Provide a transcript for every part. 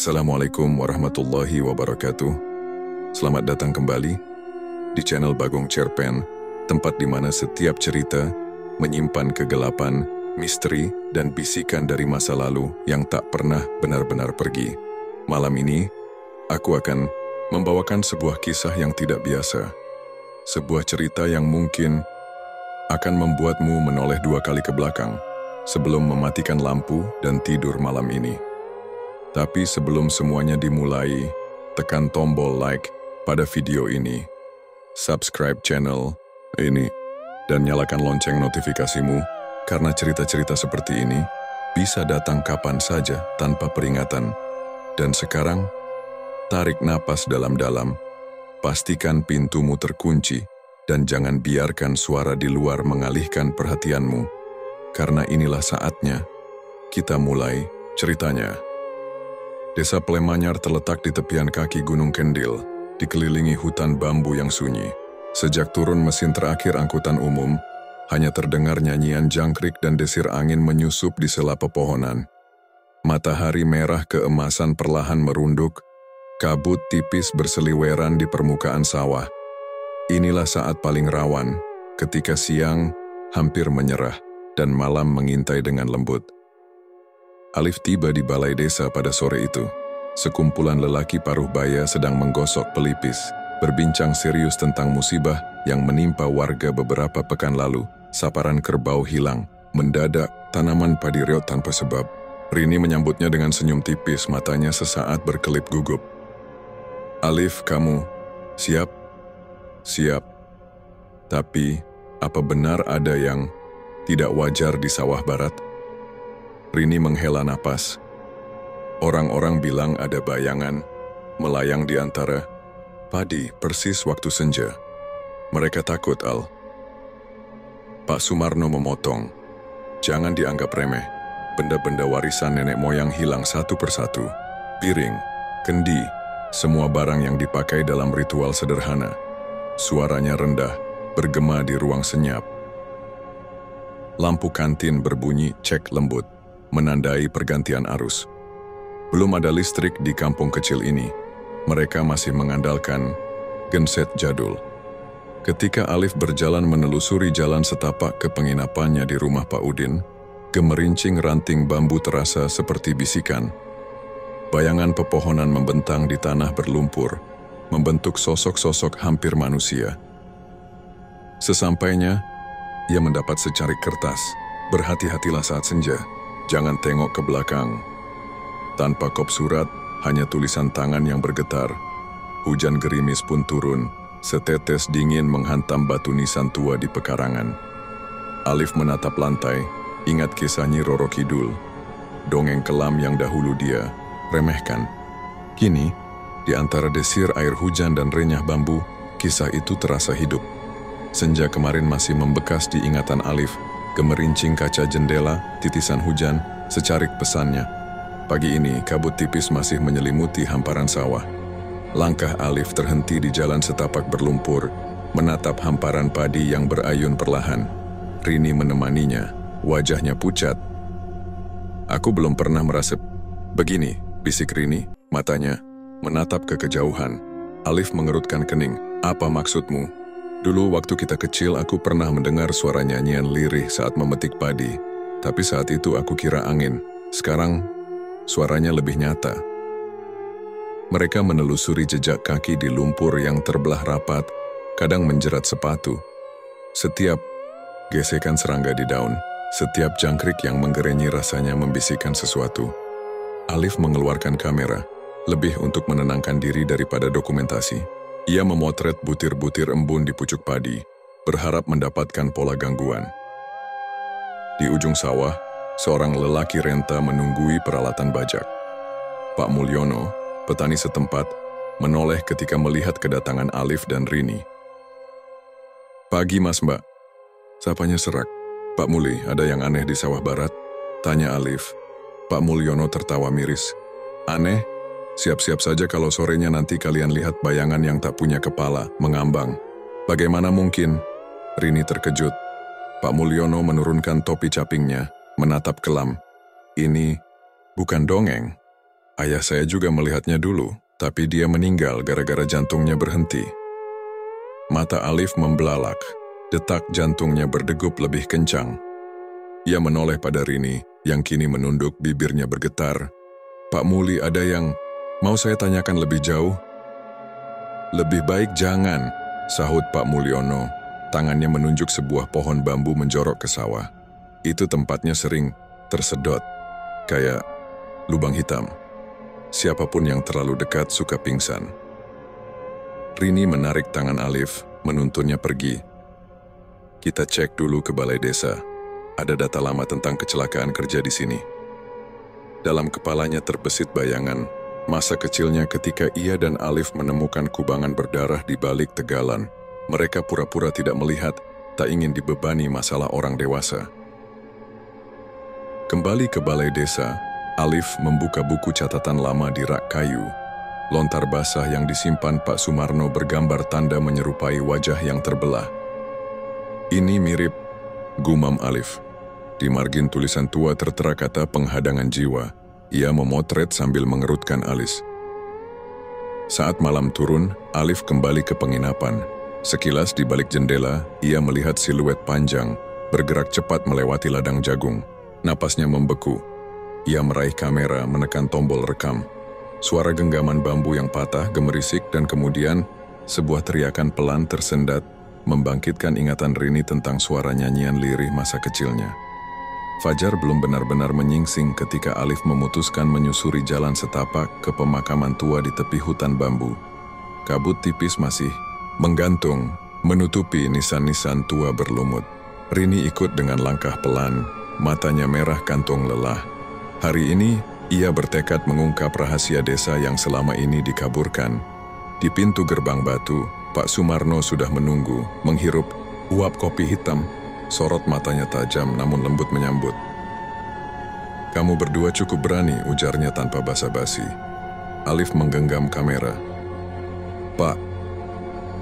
Assalamualaikum warahmatullahi wabarakatuh. Selamat datang kembali di channel Bagong Cerpen, tempat di mana setiap cerita menyimpan kegelapan, misteri, dan bisikan dari masa lalu yang tak pernah benar-benar pergi. Malam ini, aku akan membawakan sebuah kisah yang tidak biasa. Sebuah cerita yang mungkin akan membuatmu menoleh 2 kali ke belakang sebelum mematikan lampu dan tidur malam ini. Tapi sebelum semuanya dimulai, tekan tombol like pada video ini, subscribe channel ini, dan nyalakan lonceng notifikasimu, karena cerita-cerita seperti ini bisa datang kapan saja tanpa peringatan. Dan sekarang, tarik napas dalam-dalam, pastikan pintumu terkunci, dan jangan biarkan suara di luar mengalihkan perhatianmu, karena inilah saatnya kita mulai ceritanya. Desa Plemanyar terletak di tepian kaki Gunung Kendil, dikelilingi hutan bambu yang sunyi. Sejak turun mesin terakhir angkutan umum, hanya terdengar nyanyian jangkrik dan desir angin menyusup di sela pepohonan. Matahari merah keemasan perlahan merunduk, kabut tipis berseliweran di permukaan sawah. Inilah saat paling rawan, ketika siang hampir menyerah dan malam mengintai dengan lembut. Alif tiba di balai desa pada sore itu. Sekumpulan lelaki paruh baya sedang menggosok pelipis, berbincang serius tentang musibah yang menimpa warga beberapa pekan lalu. Saparan kerbau hilang, mendadak tanaman padi reot tanpa sebab. Rini menyambutnya dengan senyum tipis, matanya sesaat berkelip gugup. "Alif, kamu siap?" "Siap. Tapi, apa benar ada yang tidak wajar di sawah barat?" Rini menghela napas. Orang-orang bilang ada bayangan melayang di antara padi persis waktu senja. Mereka takut, Al. Pak Sumarno memotong. "Jangan dianggap remeh. Benda-benda warisan nenek moyang hilang satu persatu. Piring, kendi, semua barang yang dipakai dalam ritual sederhana." Suaranya rendah, bergema di ruang senyap. Lampu kantin berbunyi cek lembut, menandai pergantian arus. Belum ada listrik di kampung kecil ini. Mereka masih mengandalkan genset jadul. Ketika Alif berjalan menelusuri jalan setapak ke penginapannya di rumah Pak Udin, gemerincing ranting bambu terasa seperti bisikan. Bayangan pepohonan membentang di tanah berlumpur, membentuk sosok-sosok hampir manusia. Sesampainya, ia mendapat secarik kertas. "Berhati-hatilah saat senja. Jangan tengok ke belakang." Tanpa kop surat, hanya tulisan tangan yang bergetar. Hujan gerimis pun turun, setetes dingin menghantam batu nisan tua di pekarangan. Alif menatap lantai, ingat kisah Nyi Roro Kidul. Dongeng kelam yang dahulu dia remehkan. Kini, di antara desir air hujan dan renyah bambu, kisah itu terasa hidup. Senja kemarin masih membekas di ingatan Alif. Gemerincing kaca jendela, titisan hujan, secarik pesannya. Pagi ini, kabut tipis masih menyelimuti hamparan sawah. Langkah Alif terhenti di jalan setapak berlumpur, menatap hamparan padi yang berayun perlahan. Rini menemaninya, wajahnya pucat. "Aku belum pernah merasa begini," bisik Rini, matanya menatap ke kejauhan. Alif mengerutkan kening. "Apa maksudmu?" "Dulu waktu kita kecil aku pernah mendengar suara nyanyian lirih saat memetik padi. Tapi saat itu aku kira angin. Sekarang suaranya lebih nyata." Mereka menelusuri jejak kaki di lumpur yang terbelah rapat, kadang menjerat sepatu. Setiap gesekan serangga di daun, setiap jangkrik yang menggerenyi rasanya membisikkan sesuatu. Alif mengeluarkan kamera, lebih untuk menenangkan diri daripada dokumentasi. Ia memotret butir-butir embun di pucuk padi, berharap mendapatkan pola gangguan. Di ujung sawah, seorang lelaki renta menunggui peralatan bajak. Pak Mulyono, petani setempat, menoleh ketika melihat kedatangan Alif dan Rini. "Pagi Mas Mbak," sapanya serak. "Pak Muli, ada yang aneh di sawah barat?" tanya Alif. Pak Mulyono tertawa miris. "Aneh? Siap-siap saja kalau sorenya nanti kalian lihat bayangan yang tak punya kepala, mengambang." "Bagaimana mungkin?" Rini terkejut. Pak Mulyono menurunkan topi capingnya, menatap kelam. "Ini bukan dongeng. Ayah saya juga melihatnya dulu, tapi dia meninggal gara-gara jantungnya berhenti. Mata Alif membelalak, detak jantungnya berdegup lebih kencang. Ia menoleh pada Rini, yang kini menunduk, bibirnya bergetar. Pak Muli, ada yang mau saya tanyakan lebih jauh? Lebih baik jangan, sahut Pak Mulyono. Tangannya menunjuk sebuah pohon bambu menjorok ke sawah. Itu tempatnya sering tersedot, kayak lubang hitam. Siapapun yang terlalu dekat suka pingsan. Rini menarik tangan Alif, menuntunnya pergi. Kita cek dulu ke balai desa. Ada data lama tentang kecelakaan kerja di sini. Dalam kepalanya terbesit bayangan masa kecilnya ketika ia dan Alif menemukan kubangan berdarah di balik tegalan. Mereka pura-pura tidak melihat, tak ingin dibebani masalah orang dewasa. Kembali ke balai desa, Alif membuka buku catatan lama di rak kayu. Lontar basah yang disimpan Pak Sumarno bergambar tanda menyerupai wajah yang terbelah. Ini mirip, gumam Alif. Di margin tulisan tua tertera kata penghadangan jiwa. Ia memotret sambil mengerutkan alis. Saat malam turun, Alif kembali ke penginapan. Sekilas di balik jendela, ia melihat siluet panjang, bergerak cepat melewati ladang jagung. Napasnya membeku. Ia meraih kamera, menekan tombol rekam. Suara genggaman bambu yang patah gemerisik dan kemudian sebuah teriakan pelan tersendat membangkitkan ingatan Rini tentang suara nyanyian lirih masa kecilnya. Fajar belum benar-benar menyingsing ketika Alif memutuskan menyusuri jalan setapak ke pemakaman tua di tepi hutan bambu. Kabut tipis masih menggantung, menutupi nisan-nisan tua berlumut. Rini ikut dengan langkah pelan, matanya merah kantung lelah. Hari ini, ia bertekad mengungkap rahasia desa yang selama ini dikaburkan. Di pintu gerbang batu, Pak Sumarno sudah menunggu, menghirup uap kopi hitam. Sorot matanya tajam namun lembut menyambut. Kamu berdua cukup berani, ujarnya tanpa basa-basi. Alif menggenggam kamera. Pak,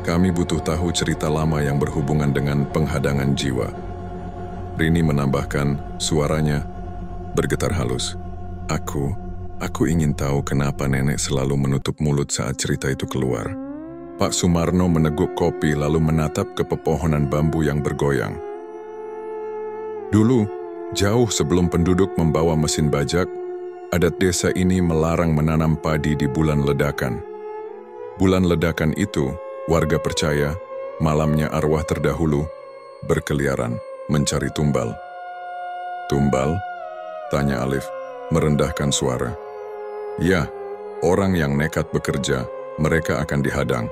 kami butuh tahu cerita lama yang berhubungan dengan penghadangan jiwa. Rini menambahkan, suaranya bergetar halus. Aku ingin tahu kenapa nenek selalu menutup mulut saat cerita itu keluar. Pak Sumarno meneguk kopi lalu menatap ke pepohonan bambu yang bergoyang. Dulu, jauh sebelum penduduk membawa mesin bajak, adat desa ini melarang menanam padi di bulan ledakan. Bulan ledakan itu, warga percaya, malamnya arwah terdahulu berkeliaran mencari tumbal. Tumbal? Tanya Alif, merendahkan suara. Ya, orang yang nekat bekerja, mereka akan dihadang.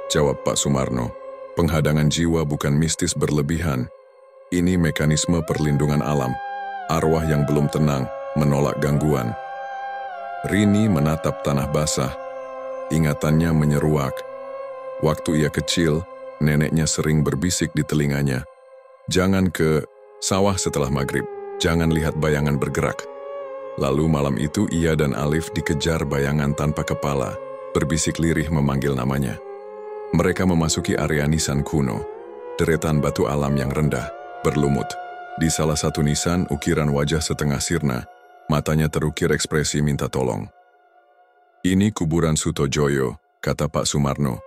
Jawab Pak Sumarno. Penghadangan jiwa bukan mistis berlebihan. Ini mekanisme perlindungan alam. Arwah yang belum tenang menolak gangguan. Rini menatap tanah basah. Ingatannya menyeruak. Waktu ia kecil, neneknya sering berbisik di telinganya. Jangan ke sawah setelah maghrib. Jangan lihat bayangan bergerak. Lalu malam itu ia dan Alif dikejar bayangan tanpa kepala, berbisik lirih memanggil namanya. Mereka memasuki area nisan kuno, deretan batu alam yang rendah, berlumut. Di salah satu nisan ukiran wajah setengah sirna, matanya terukir ekspresi minta tolong. Ini kuburan Sutojoyo, kata Pak Sumarno.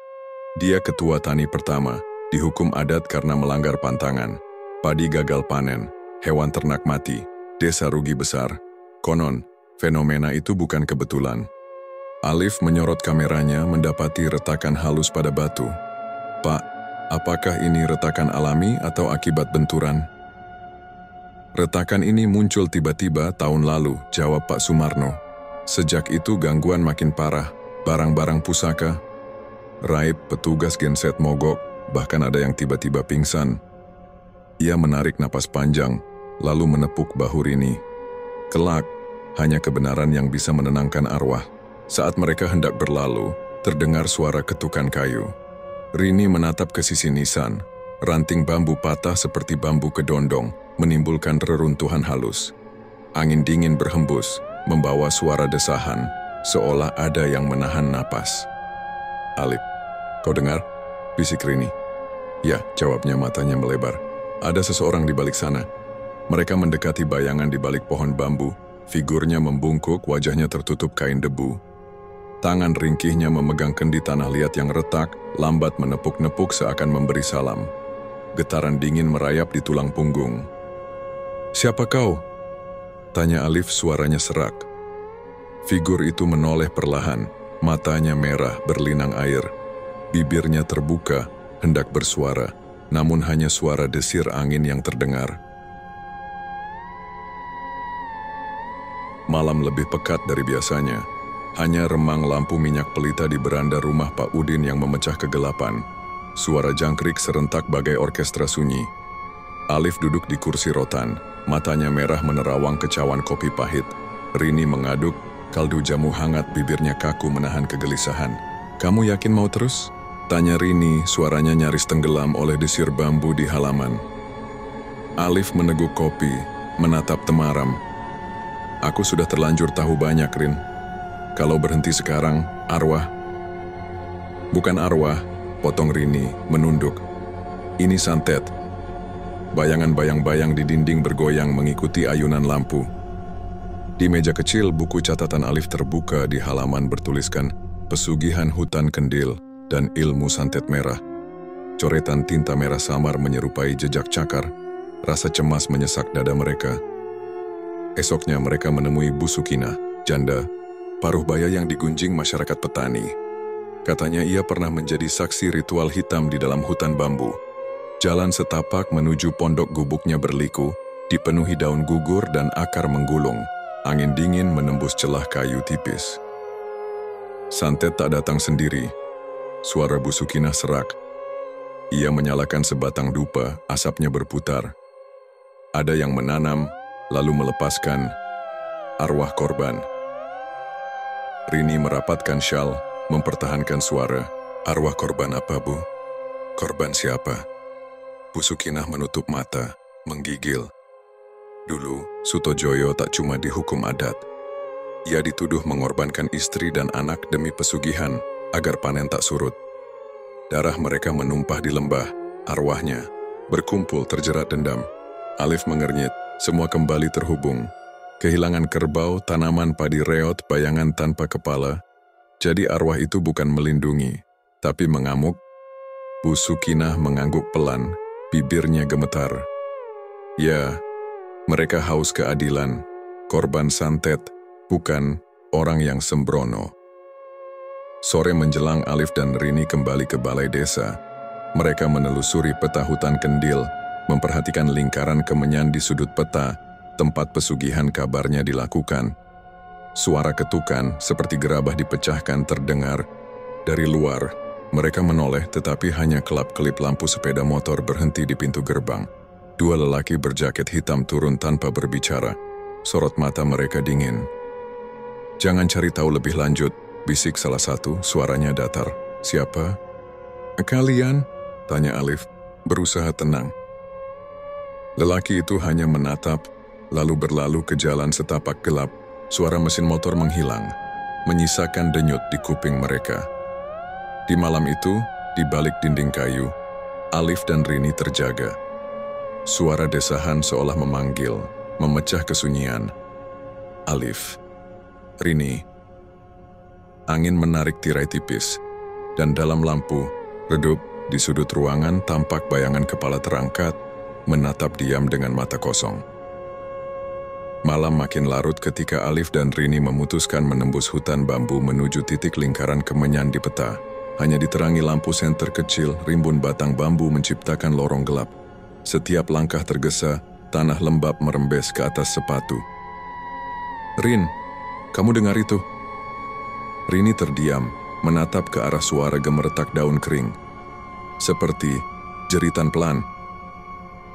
Dia ketua tani pertama, dihukum adat karena melanggar pantangan. Padi gagal panen, hewan ternak mati, desa rugi besar. Konon, fenomena itu bukan kebetulan. Alif menyorot kameranya mendapati retakan halus pada batu. Pak, apakah ini retakan alami atau akibat benturan? Retakan ini muncul tiba-tiba tahun lalu, jawab Pak Sumarno. Sejak itu gangguan makin parah, barang-barang pusaka, raib, petugas genset mogok, bahkan ada yang tiba-tiba pingsan. Ia menarik napas panjang, lalu menepuk bahu Rini. Kelak, hanya kebenaran yang bisa menenangkan arwah. Saat mereka hendak berlalu, terdengar suara ketukan kayu. Rini menatap ke sisi nisan. Ranting bambu patah seperti bambu kedondong, menimbulkan reruntuhan halus. Angin dingin berhembus, membawa suara desahan, seolah ada yang menahan napas. Alif, kau dengar? Bisik Rini. Ya, jawabnya, matanya melebar. Ada seseorang di balik sana. Mereka mendekati bayangan di balik pohon bambu, Figurnya membungkuk, wajahnya tertutup kain debu. Tangan ringkihnya memegang kendi tanah liat yang retak, lambat menepuk-nepuk seakan memberi salam. Getaran dingin merayap di tulang punggung. "Siapa kau?" tanya Alif, suaranya serak. Figur itu menoleh perlahan, matanya merah berlinang air. Bibirnya terbuka, hendak bersuara, namun hanya suara desir angin yang terdengar. Malam lebih pekat dari biasanya. Hanya remang lampu minyak pelita di beranda rumah Pak Udin yang memecah kegelapan. Suara jangkrik serentak bagai orkestra sunyi. Alif duduk di kursi rotan, matanya merah menerawang kecawan kopi pahit. Rini mengaduk, kaldu jamu hangat, bibirnya kaku menahan kegelisahan. "Kamu yakin mau terus?" tanya Rini, suaranya nyaris tenggelam oleh desir bambu di halaman. Alif meneguk kopi, menatap temaram. "Aku sudah terlanjur tahu banyak, Rin. Kalau berhenti sekarang, arwah..." "Bukan arwah," potong Rini, menunduk. "Ini santet." Bayangan bayang-bayang di dinding bergoyang mengikuti ayunan lampu. Di meja kecil, buku catatan Alif terbuka di halaman bertuliskan Pesugihan Hutan Kendil dan Ilmu Santet Merah. Coretan tinta merah samar menyerupai jejak cakar. Rasa cemas menyesak dada mereka. Esoknya mereka menemui Bu Sukina, janda paruh baya yang digunjing masyarakat petani. Katanya ia pernah menjadi saksi ritual hitam di dalam hutan bambu. Jalan setapak menuju pondok gubuknya berliku, dipenuhi daun gugur dan akar menggulung. Angin dingin menembus celah kayu tipis. Santet tak datang sendiri. Suara Bu Sukina serak. Ia menyalakan sebatang dupa, asapnya berputar. Ada yang menanam, lalu melepaskan arwah korban. Rini merapatkan syal, mempertahankan suara. "Arwah korban apa, Bu? Korban siapa?" Bu Sukinah menutup mata, menggigil. Dulu, Sutojoyo tak cuma dihukum adat. Ia dituduh mengorbankan istri dan anak demi pesugihan, agar panen tak surut. Darah mereka menumpah di lembah, arwahnya berkumpul terjerat dendam. Alif mengernyit, semua kembali terhubung. Kehilangan kerbau, tanaman padi reot, bayangan tanpa kepala. Jadi arwah itu bukan melindungi, tapi mengamuk. Bu Sukinah mengangguk pelan, bibirnya gemetar. Ya, mereka haus keadilan, korban santet, bukan orang yang sembrono. Sore menjelang, Alif dan Rini kembali ke balai desa. Mereka menelusuri peta hutan Kendil, memperhatikan lingkaran kemenyan di sudut peta, tempat pesugihan kabarnya dilakukan. Suara ketukan seperti gerabah dipecahkan terdengar. Dari luar, mereka menoleh tetapi hanya kelap-kelip lampu sepeda motor berhenti di pintu gerbang. Dua lelaki berjaket hitam turun tanpa berbicara. Sorot mata mereka dingin. "Jangan cari tahu lebih lanjut," bisik salah satu, suaranya datar. "Siapa?" "Kalian?" tanya Alif, berusaha tenang. Lelaki itu hanya menatap, lalu berlalu ke jalan setapak gelap. Suara mesin motor menghilang, menyisakan denyut di kuping mereka. Di malam itu, di balik dinding kayu, Alif dan Rini terjaga. Suara desahan seolah memanggil, memecah kesunyian. "Alif, Rini." Angin menarik tirai tipis, dan dalam lampu, redup di sudut ruangan tampak bayangan kepala terangkat, menatap diam dengan mata kosong. Malam makin larut ketika Alif dan Rini memutuskan menembus hutan bambu menuju titik lingkaran kemenyan di peta. Hanya diterangi lampu senter kecil, rimbun batang bambu menciptakan lorong gelap. Setiap langkah tergesa, tanah lembab merembes ke atas sepatu. "Rin, kamu dengar itu?" Rini terdiam, menatap ke arah suara gemeretak daun kering. Seperti jeritan pelan.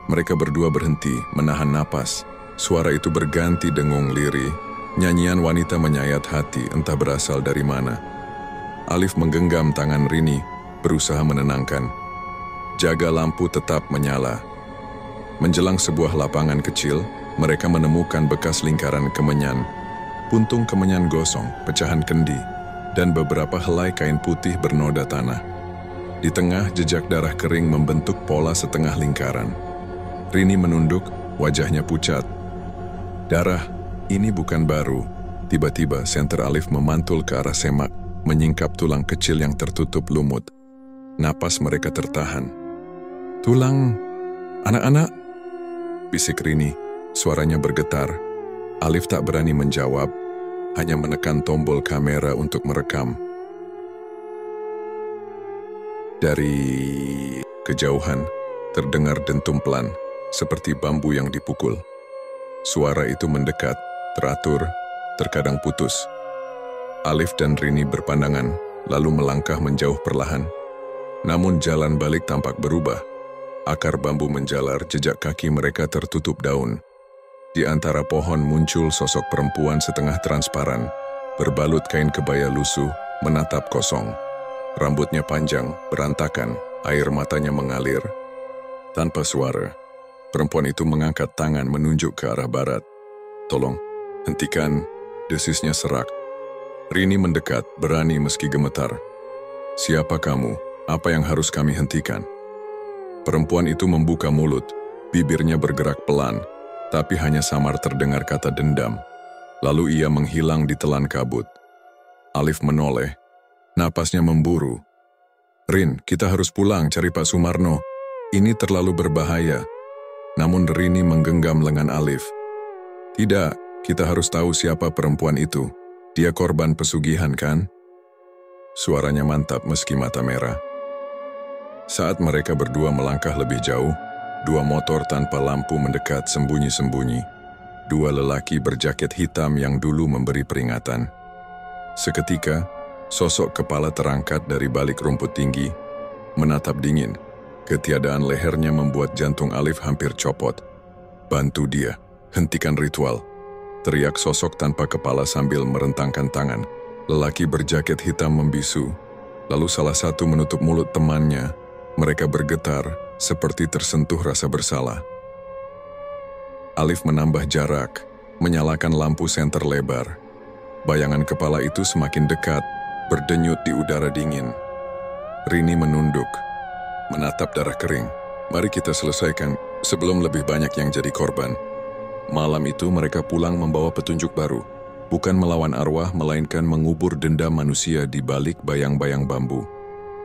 Mereka berdua berhenti, menahan napas. Suara itu berganti dengung lirih. Nyanyian wanita menyayat hati, entah berasal dari mana. Alif menggenggam tangan Rini, berusaha menenangkan. Jaga lampu tetap menyala. Menjelang sebuah lapangan kecil, mereka menemukan bekas lingkaran kemenyan. Puntung kemenyan gosong, pecahan kendi, dan beberapa helai kain putih bernoda tanah. Di tengah, jejak darah kering membentuk pola setengah lingkaran. Rini menunduk, wajahnya pucat. "Darah, Ini bukan baru. Tiba-tiba senter Alif memantul ke arah semak, menyingkap tulang kecil yang tertutup lumut. Napas mereka tertahan. "Tulang, anak-anak," bisik Rini. Suaranya bergetar. Alif tak berani menjawab, hanya menekan tombol kamera untuk merekam. Dari kejauhan, terdengar dentum pelan, seperti bambu yang dipukul. Suara itu mendekat, teratur, terkadang putus. Alif dan Rini berpandangan, lalu melangkah menjauh perlahan. Namun jalan balik tampak berubah. Akar bambu menjalar, jejak kaki mereka tertutup daun. Di antara pohon muncul sosok perempuan setengah transparan, berbalut kain kebaya lusuh, menatap kosong. Rambutnya panjang, berantakan, air matanya mengalir. Tanpa suara, perempuan itu mengangkat tangan menunjuk ke arah barat. "Tolong, hentikan," desisnya serak. Rini mendekat, berani meski gemetar. "Siapa kamu? Apa yang harus kami hentikan?" Perempuan itu membuka mulut, bibirnya bergerak pelan, tapi hanya samar terdengar kata dendam. Lalu ia menghilang di telan kabut. Alif menoleh, napasnya memburu. "Rin, kita harus pulang cari Pak Sumarno. Ini terlalu berbahaya." Namun Rini menggenggam lengan Alif. "Tidak, kita harus tahu siapa perempuan itu. Dia korban pesugihan, kan?" Suaranya mantap meski mata merah. Saat mereka berdua melangkah lebih jauh, dua motor tanpa lampu mendekat sembunyi-sembunyi. Dua lelaki berjaket hitam yang dulu memberi peringatan. Seketika, sosok kepala terangkat dari balik rumput tinggi, menatap dingin. Ketiadaan lehernya membuat jantung Alif hampir copot. "Bantu dia, hentikan ritual," teriak sosok tanpa kepala sambil merentangkan tangan. Lelaki berjaket hitam membisu, lalu salah satu menutup mulut temannya. Mereka bergetar, seperti tersentuh rasa bersalah. Alif menambah jarak, menyalakan lampu senter lebar. Bayangan kepala itu semakin dekat, berdenyut di udara dingin. Rini menunduk, menatap darah kering. "Mari kita selesaikan sebelum lebih banyak yang jadi korban." Malam itu mereka pulang membawa petunjuk baru. Bukan melawan arwah, melainkan mengubur dendam manusia di balik bayang-bayang bambu.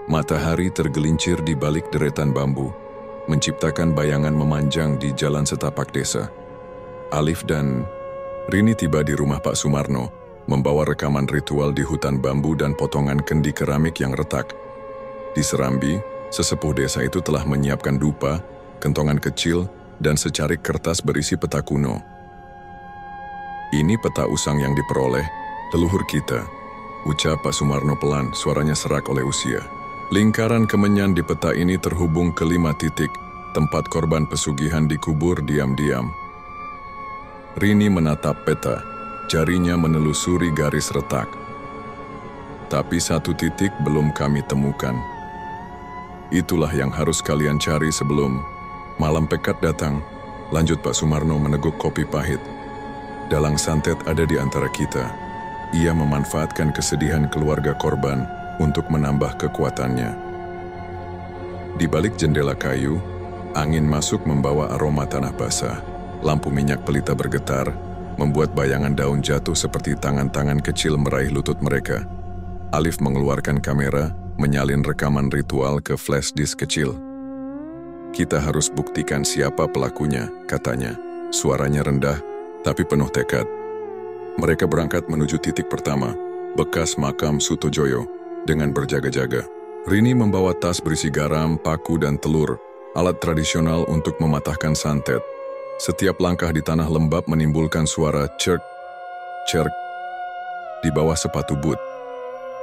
Matahari tergelincir di balik deretan bambu, menciptakan bayangan memanjang di jalan setapak desa. Alif dan Rini tiba di rumah Pak Sumarno, membawa rekaman ritual di hutan bambu dan potongan kendi keramik yang retak. Di Serambi, sesepuh desa itu telah menyiapkan dupa, kentongan kecil, dan secarik kertas berisi peta kuno. "Ini peta usang yang diperoleh leluhur kita," ucap Pak Sumarno pelan, suaranya serak oleh usia. "Lingkaran kemenyan di peta ini terhubung ke 5 titik, tempat korban pesugihan dikubur diam-diam." Rini menatap peta, jarinya menelusuri garis retak. "Tapi 1 titik belum kami temukan. Itulah yang harus kalian cari sebelum malam pekat datang," lanjut Pak Sumarno meneguk kopi pahit. "Dalang santet ada di antara kita. Ia memanfaatkan kesedihan keluarga korban untuk menambah kekuatannya." Di balik jendela kayu, angin masuk membawa aroma tanah basah. Lampu minyak pelita bergetar, membuat bayangan daun jatuh seperti tangan-tangan kecil meraih lutut mereka. Alif mengeluarkan kamera, menyalin rekaman ritual ke flash disk kecil. "Kita harus buktikan siapa pelakunya," katanya. Suaranya rendah, tapi penuh tekad. Mereka berangkat menuju titik pertama, bekas makam Sutojoyo, dengan berjaga-jaga. Rini membawa tas berisi garam, paku, dan telur, alat tradisional untuk mematahkan santet. Setiap langkah di tanah lembab menimbulkan suara cerk, cerk, di bawah sepatu boot.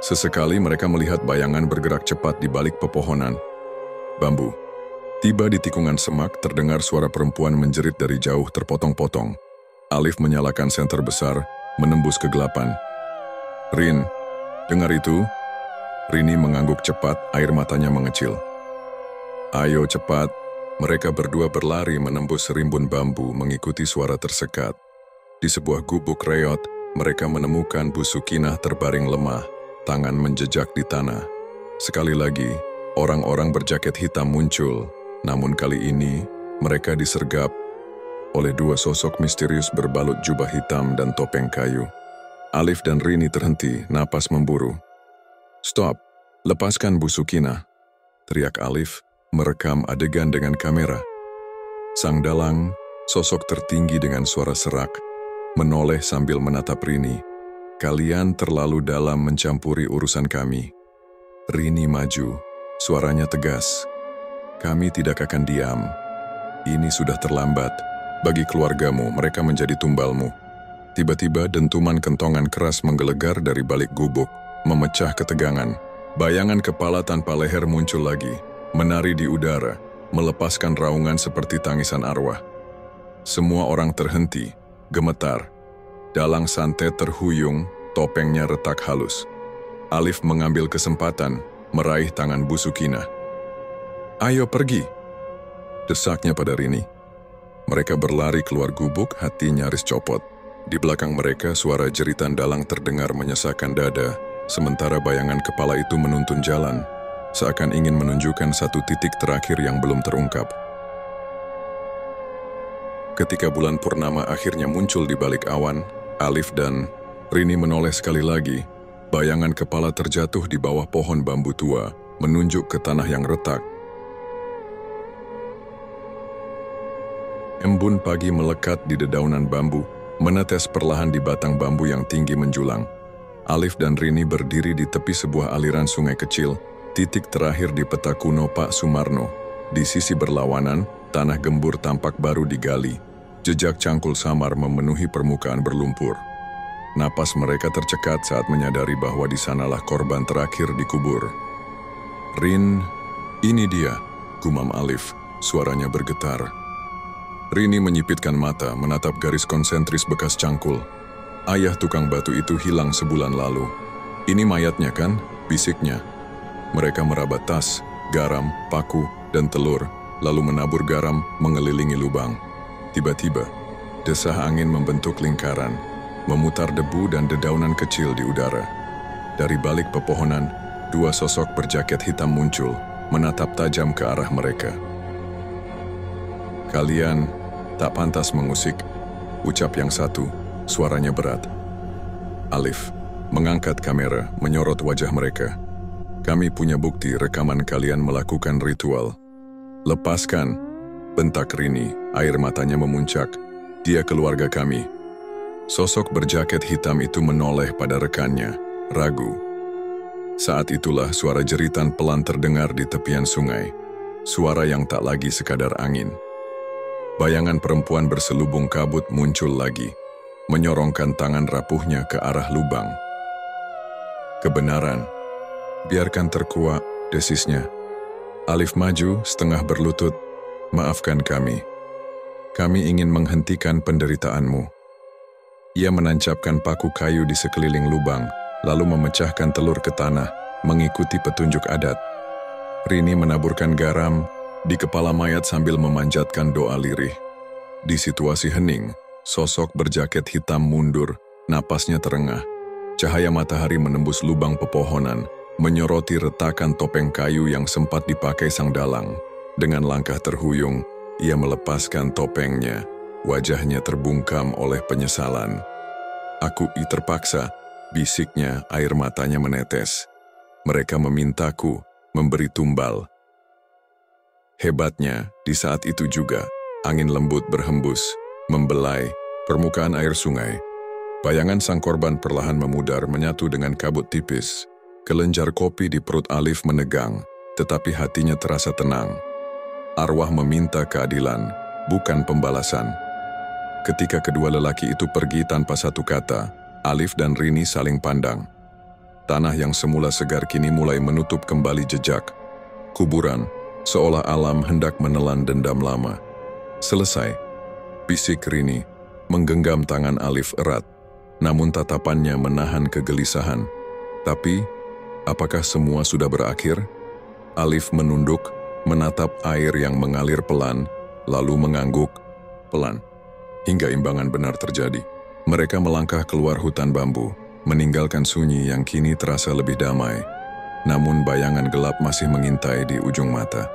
Sesekali mereka melihat bayangan bergerak cepat di balik pepohonan bambu. Tiba di tikungan semak, terdengar suara perempuan menjerit dari jauh terpotong-potong. Alif menyalakan senter besar, menembus kegelapan. "Rin, dengar itu?" Rini mengangguk cepat, air matanya mengecil. "Ayo cepat." Mereka berdua berlari menembus rimbun bambu mengikuti suara tersekat. Di sebuah gubuk reot, mereka menemukan Bu Sukinah terbaring lemah, tangan menjejak di tanah. Sekali lagi, orang-orang berjaket hitam muncul, namun kali ini mereka disergap oleh dua sosok misterius berbalut jubah hitam dan topeng kayu. Alif dan Rini terhenti, napas memburu. "Stop, lepaskan Bu Sukina," teriak Alif, merekam adegan dengan kamera. Sang dalang, sosok tertinggi dengan suara serak, menoleh sambil menatap Rini. "Kalian terlalu dalam mencampuri urusan kami." Rini maju, suaranya tegas. "Kami tidak akan diam. Ini sudah terlambat. Bagi keluargamu, mereka menjadi tumbalmu." Tiba-tiba dentuman kentongan keras menggelegar dari balik gubuk, memecah ketegangan. Bayangan kepala tanpa leher muncul lagi, menari di udara, melepaskan raungan seperti tangisan arwah. Semua orang terhenti, gemetar. Dalang santet terhuyung, topengnya retak halus. Alif mengambil kesempatan, meraih tangan Bu Sukina. "Ayo pergi," desaknya pada Rini. Mereka berlari keluar gubuk, hati nyaris copot. Di belakang mereka, suara jeritan dalang terdengar menyesakkan dada, sementara bayangan kepala itu menuntun jalan, seakan ingin menunjukkan satu titik terakhir yang belum terungkap. Ketika bulan purnama akhirnya muncul di balik awan, Alif dan Rini menoleh sekali lagi. Bayangan kepala terjatuh di bawah pohon bambu tua, menunjuk ke tanah yang retak. Embun pagi melekat di dedaunan bambu, menetes perlahan di batang bambu yang tinggi menjulang. Alif dan Rini berdiri di tepi sebuah aliran sungai kecil, titik terakhir di peta kuno Pak Sumarno. Di sisi berlawanan, tanah gembur tampak baru digali. Jejak cangkul samar memenuhi permukaan berlumpur. Napas mereka tercekat saat menyadari bahwa di sanalah korban terakhir dikubur. "Rin, ini dia," gumam Alif, suaranya bergetar. Rini menyipitkan mata, menatap garis konsentris bekas cangkul. "Ayah tukang batu itu hilang sebulan lalu. Ini mayatnya kan?" bisiknya. Mereka meraba tas, garam, paku, dan telur, lalu menabur garam mengelilingi lubang. Tiba-tiba, desah angin membentuk lingkaran, memutar debu dan dedaunan kecil di udara. Dari balik pepohonan, dua sosok berjaket hitam muncul, menatap tajam ke arah mereka. "Kalian tak pantas mengusik," ucap yang satu, suaranya berat. Alif mengangkat kamera, menyorot wajah mereka. "Kami punya bukti rekaman kalian melakukan ritual." "Lepaskan," bentak Rini, air matanya memuncak. "Dia keluarga kami." Sosok berjaket hitam itu menoleh pada rekannya, ragu. Saat itulah suara jeritan pelan terdengar di tepian sungai. Suara yang tak lagi sekadar angin. Bayangan perempuan berselubung kabut muncul lagi, menyorongkan tangan rapuhnya ke arah lubang. "Kebenaran, biarkan terkuak," desisnya. Alif maju, setengah berlutut. "Maafkan kami. Kami ingin menghentikan penderitaanmu." Ia menancapkan paku kayu di sekeliling lubang, lalu memecahkan telur ke tanah, mengikuti petunjuk adat. Rini menaburkan garam di kepala mayat sambil memanjatkan doa lirih. Di situasi hening, sosok berjaket hitam mundur, napasnya terengah. Cahaya matahari menembus lubang pepohonan, menyoroti retakan topeng kayu yang sempat dipakai sang dalang. Dengan langkah terhuyung, ia melepaskan topengnya, wajahnya terbungkam oleh penyesalan. "Aku terpaksa," bisiknya, air matanya menetes. "Mereka memintaku memberi tumbal." Hebatnya, di saat itu juga, angin lembut berhembus, membelai permukaan air sungai. Bayangan sang korban perlahan memudar menyatu dengan kabut tipis. Kelenjar kopi di perut Alif menegang, tetapi hatinya terasa tenang. Arwah meminta keadilan, bukan pembalasan. Ketika kedua lelaki itu pergi tanpa satu kata, Alif dan Rini saling pandang. Tanah yang semula segar kini mulai menutup kembali jejak. Kuburan, seolah alam hendak menelan dendam lama. "Selesai," bisik Rini, menggenggam tangan Alif erat, namun tatapannya menahan kegelisahan. "Tapi, apakah semua sudah berakhir?" Alif menunduk, menatap air yang mengalir pelan, lalu mengangguk pelan. Hingga imbangan benar terjadi. Mereka melangkah keluar hutan bambu, meninggalkan sunyi yang kini terasa lebih damai. Namun bayangan gelap masih mengintai di ujung mata.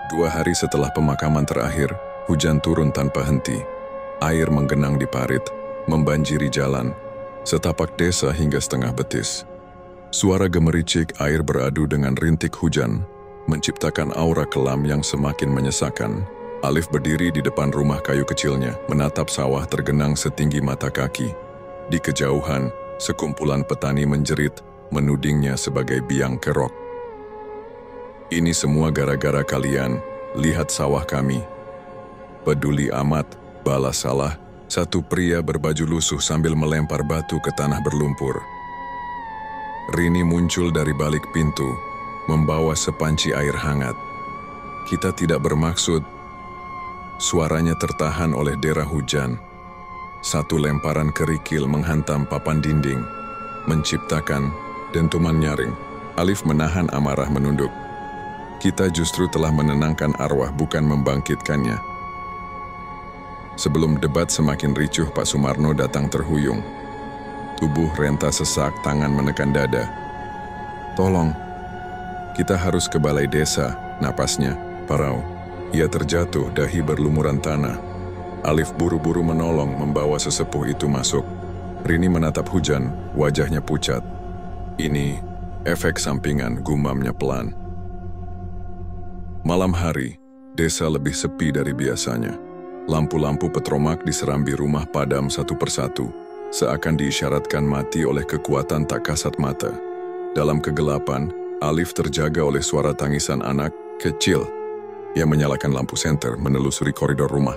2 hari setelah pemakaman terakhir, Hujan turun tanpa henti. Air menggenang di parit, membanjiri jalan, setapak desa hingga setengah betis. Suara gemericik air beradu dengan rintik hujan, menciptakan aura kelam yang semakin menyesakan. Alif berdiri di depan rumah kayu kecilnya, menatap sawah tergenang setinggi mata kaki. Di kejauhan, sekumpulan petani menjerit, menudingnya sebagai biang kerok. "Ini semua gara-gara kalian, lihat sawah kami." "Peduli amat," balas Salah, satu pria berbaju lusuh sambil melempar batu ke tanah berlumpur. Rini muncul dari balik pintu, membawa sepanci air hangat. "Kita tidak bermaksud." Suaranya tertahan oleh dera hujan. Satu lemparan kerikil menghantam papan dinding, menciptakan dentuman nyaring. Alif menahan amarah menunduk. "Kita justru telah menenangkan arwah, bukan membangkitkannya." Sebelum debat semakin ricuh, Pak Sumarno datang terhuyung. Tubuh renta sesak, tangan menekan dada. "Tolong, kita harus ke balai desa," napasnya parau. Ia terjatuh, dahi berlumuran tanah. Alif buru-buru menolong, membawa sesepuh itu masuk. Rini menatap hujan, wajahnya pucat. "Ini efek sampingan," gumamnya pelan. Malam hari, desa lebih sepi dari biasanya. Lampu-lampu petromak di serambi rumah padam satu persatu, seakan diisyaratkan mati oleh kekuatan tak kasat mata. Dalam kegelapan, Alif terjaga oleh suara tangisan anak kecil. Ia menyalakan lampu senter, menelusuri koridor rumah.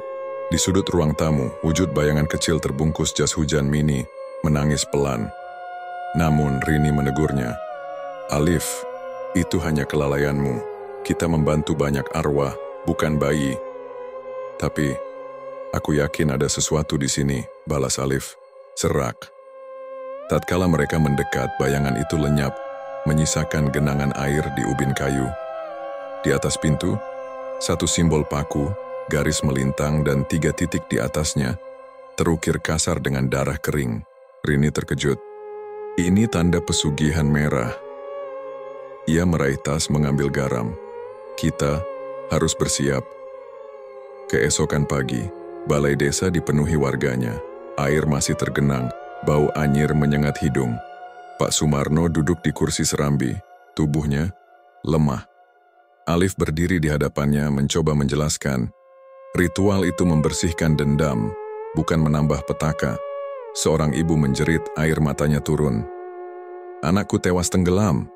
Di sudut ruang tamu, wujud bayangan kecil terbungkus jas hujan mini, menangis pelan. Namun Rini menegurnya. "Alif, itu hanya kelalaianmu. Kita membantu banyak arwah, bukan bayi." "Tapi, aku yakin ada sesuatu di sini," balas Alif. Serak. Tatkala mereka mendekat, bayangan itu lenyap, menyisakan genangan air di ubin kayu. Di atas pintu, satu simbol paku, garis melintang dan 3 titik di atasnya, terukir kasar dengan darah kering. Rini terkejut. "Ini tanda pesugihan merah." Ia meraih tas, mengambil garam. "Kita harus bersiap." Keesokan pagi, balai desa dipenuhi warganya. Air masih tergenang, bau anyir menyengat hidung. Pak Sumarno duduk di kursi serambi, tubuhnya lemah. Alif berdiri di hadapannya, mencoba menjelaskan. Ritual itu membersihkan dendam, bukan menambah petaka. Seorang ibu menjerit, air matanya turun. "Anakku tewas tenggelam.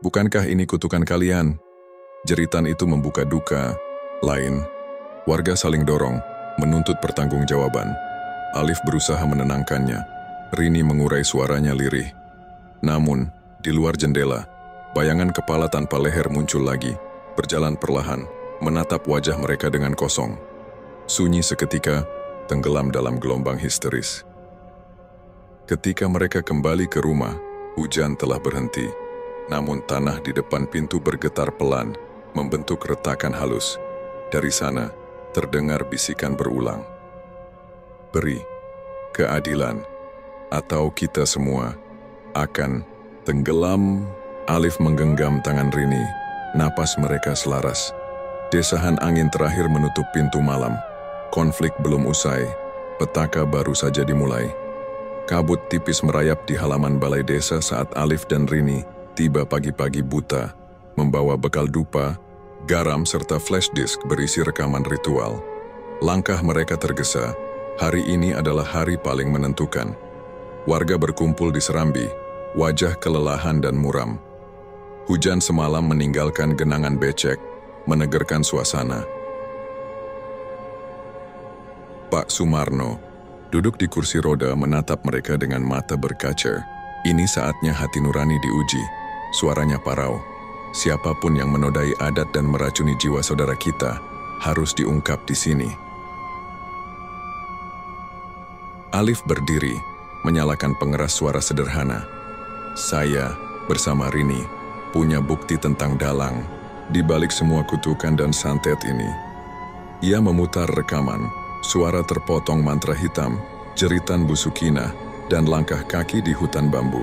Bukankah ini kutukan kalian?" Jeritan itu membuka duka lain. Warga saling dorong, menuntut pertanggungjawaban. Alif berusaha menenangkannya. Rini mengurai suaranya lirih. Namun, di luar jendela, bayangan kepala tanpa leher muncul lagi, berjalan perlahan, menatap wajah mereka dengan kosong. Sunyi seketika, tenggelam dalam gelombang histeris. Ketika mereka kembali ke rumah, hujan telah berhenti. Namun tanah di depan pintu bergetar pelan, membentuk retakan halus. Dari sana, terdengar bisikan berulang. "Beri keadilan, atau kita semua akan tenggelam." Alif menggenggam tangan Rini. Napas mereka selaras. Desahan angin terakhir menutup pintu malam. Konflik belum usai, petaka baru saja dimulai. Kabut tipis merayap di halaman balai desa saat Alif dan Rini tiba pagi-pagi buta, membawa bekal dupa, garam serta flash disk berisi rekaman ritual. Langkah mereka tergesa. Hari ini adalah hari paling menentukan. Warga berkumpul di serambi, wajah kelelahan dan muram. Hujan semalam meninggalkan genangan becek, menegarkan suasana. Pak Sumarno duduk di kursi roda menatap mereka dengan mata berkaca. Ini saatnya hati nurani diuji. Suaranya parau. Siapapun yang menodai adat dan meracuni jiwa saudara kita harus diungkap di sini. Alif berdiri, menyalakan pengeras suara sederhana. "Saya bersama Rini punya bukti tentang dalang di balik semua kutukan dan santet ini." Ia memutar rekaman, suara terpotong mantra hitam, jeritan busukina, dan langkah kaki di hutan bambu.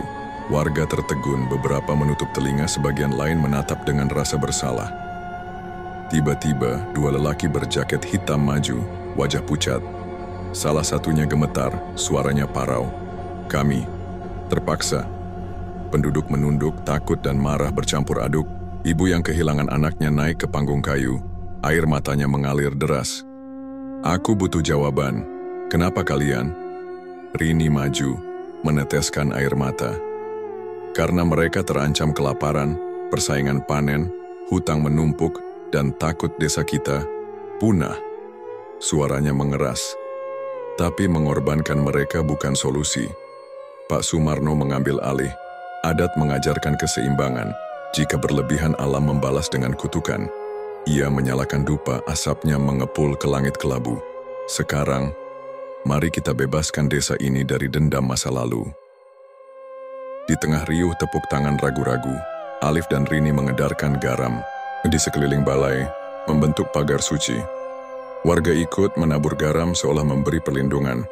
Warga tertegun, beberapa menutup telinga, sebagian lain menatap dengan rasa bersalah. Tiba-tiba, dua lelaki berjaket hitam maju, wajah pucat. Salah satunya gemetar, suaranya parau. Kami. Terpaksa. Penduduk menunduk, takut dan marah bercampur aduk. Ibu yang kehilangan anaknya naik ke panggung kayu. Air matanya mengalir deras. Aku butuh jawaban. Kenapa kalian? Rini maju, meneteskan air mata. Karena mereka terancam kelaparan, persaingan panen, hutang menumpuk, dan takut desa kita punah. Suaranya mengeras. Tapi mengorbankan mereka bukan solusi. Pak Sumarno mengambil alih. Adat mengajarkan keseimbangan. Jika berlebihan alam membalas dengan kutukan. Ia menyalakan dupa, asapnya mengepul ke langit kelabu. Sekarang, mari kita bebaskan desa ini dari dendam masa lalu. Di tengah riuh tepuk tangan ragu-ragu, Alif dan Rini mengedarkan garam. Di sekeliling balai, membentuk pagar suci. Warga ikut menabur garam seolah memberi perlindungan.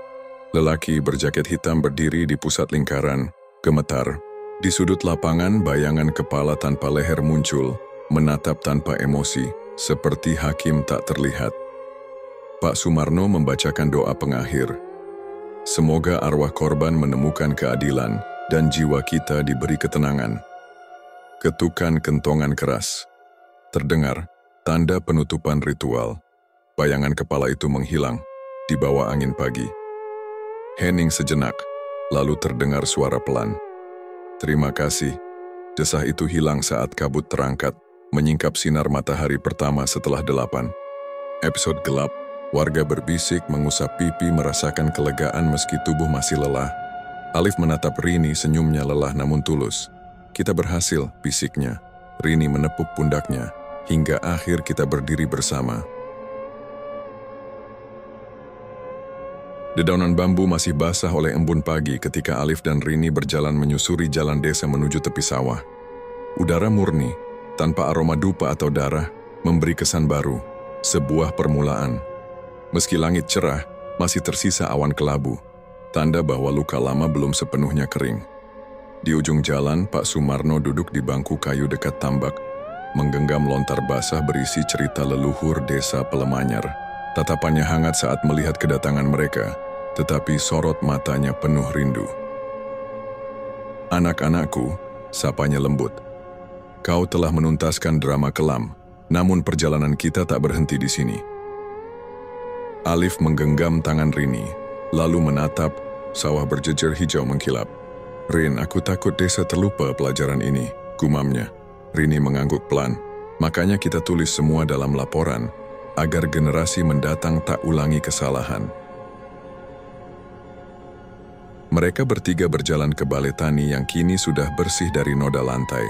Lelaki berjaket hitam berdiri di pusat lingkaran, gemetar. Di sudut lapangan, bayangan kepala tanpa leher muncul, menatap tanpa emosi, seperti hakim tak terlihat. Pak Sumarno membacakan doa pengakhir. Semoga arwah korban menemukan keadilan dan jiwa kita diberi ketenangan. Ketukan kentongan keras. Terdengar, tanda penutupan ritual. Bayangan kepala itu menghilang, di bawah angin pagi. Hening sejenak, lalu terdengar suara pelan. Terima kasih. Desah itu hilang saat kabut terangkat, menyingkap sinar matahari pertama setelah 8. Episode gelap, warga berbisik mengusap pipi merasakan kelegaan meski tubuh masih lelah. Alif menatap Rini, senyumnya lelah namun tulus. Kita berhasil, bisiknya. Rini menepuk pundaknya, hingga akhir kita berdiri bersama. Dedaunan bambu masih basah oleh embun pagi ketika Alif dan Rini berjalan menyusuri jalan desa menuju tepi sawah. Udara murni, tanpa aroma dupa atau darah, memberi kesan baru, sebuah permulaan. Meski langit cerah, masih tersisa awan kelabu, tanda bahwa luka lama belum sepenuhnya kering. Di ujung jalan, Pak Sumarno duduk di bangku kayu dekat tambak, menggenggam lontar basah berisi cerita leluhur desa Pelemanyar. Tatapannya hangat saat melihat kedatangan mereka, tetapi sorot matanya penuh rindu. Anak-anakku, sapanya lembut. Kau telah menuntaskan drama kelam, namun perjalanan kita tak berhenti di sini. Alif menggenggam tangan Rini, lalu menatap, sawah berjejer hijau mengkilap. Rin, aku takut desa terlupa pelajaran ini, gumamnya. Rini mengangguk pelan. Makanya kita tulis semua dalam laporan, agar generasi mendatang tak ulangi kesalahan. Mereka bertiga berjalan ke balai tani yang kini sudah bersih dari noda lantai.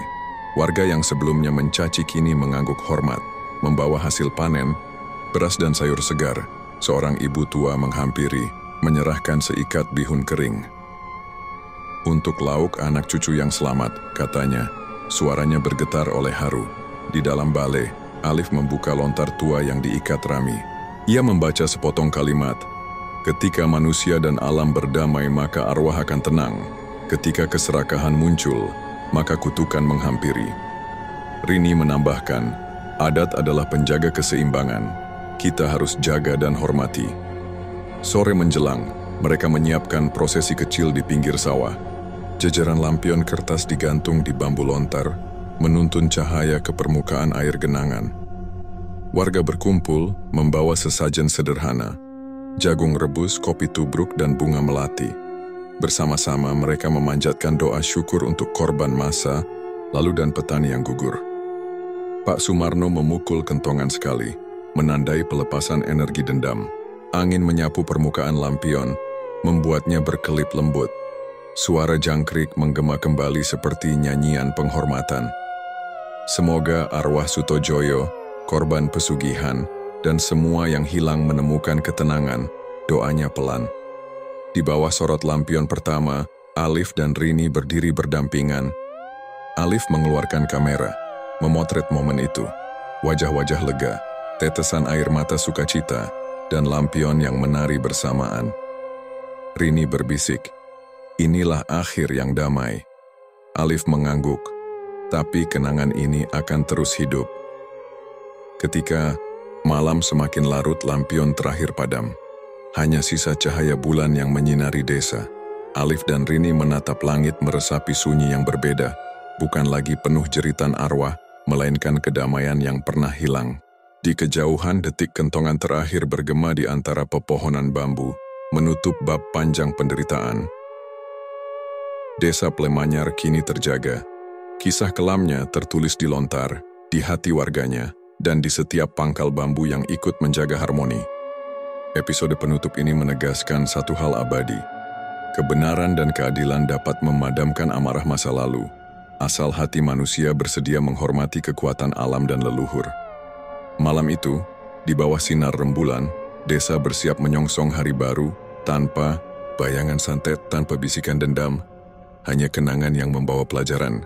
Warga yang sebelumnya mencaci kini mengangguk hormat, membawa hasil panen, beras dan sayur segar. Seorang ibu tua menghampiri, menyerahkan seikat bihun kering. Untuk lauk anak cucu yang selamat, katanya. Suaranya bergetar oleh haru. Di dalam balai, Alif membuka lontar tua yang diikat Rami. Ia membaca sepotong kalimat. Ketika manusia dan alam berdamai, maka arwah akan tenang. Ketika keserakahan muncul, maka kutukan menghampiri. Rini menambahkan, adat adalah penjaga keseimbangan. Kita harus jaga dan hormati. Sore menjelang, mereka menyiapkan prosesi kecil di pinggir sawah. Jajaran lampion kertas digantung di bambu lontar, menuntun cahaya ke permukaan air genangan. Warga berkumpul, membawa sesajen sederhana, jagung rebus, kopi tubruk, dan bunga melati. Bersama-sama mereka memanjatkan doa syukur untuk korban masa, lalu dan petani yang gugur. Pak Sumarno memukul kentongan sekali, menandai pelepasan energi dendam. Angin menyapu permukaan lampion, membuatnya berkelip lembut. Suara jangkrik menggema kembali seperti nyanyian penghormatan. Semoga arwah Sutojoyo, korban pesugihan, dan semua yang hilang menemukan ketenangan, doanya pelan. Di bawah sorot lampion pertama, Alif dan Rini berdiri berdampingan. Alif mengeluarkan kamera, memotret momen itu. Wajah-wajah lega, tetesan air mata sukacita, dan lampion yang menari bersamaan. Rini berbisik, inilah akhir yang damai. Alif mengangguk, tapi kenangan ini akan terus hidup. Ketika malam semakin larut, lampion terakhir padam. Hanya sisa cahaya bulan yang menyinari desa. Alif dan Rini menatap langit meresapi sunyi yang berbeda, bukan lagi penuh jeritan arwah, melainkan kedamaian yang pernah hilang. Di kejauhan, detik kentongan terakhir bergema di antara pepohonan bambu, menutup bab panjang penderitaan. Desa Plemanyar kini terjaga. Kisah kelamnya tertulis di lontar, di hati warganya, dan di setiap pangkal bambu yang ikut menjaga harmoni. Episode penutup ini menegaskan satu hal abadi. Kebenaran dan keadilan dapat memadamkan amarah masa lalu, asal hati manusia bersedia menghormati kekuatan alam dan leluhur. Malam itu, di bawah sinar rembulan, desa bersiap menyongsong hari baru, tanpa bayangan santet, tanpa bisikan dendam, hanya kenangan yang membawa pelajaran.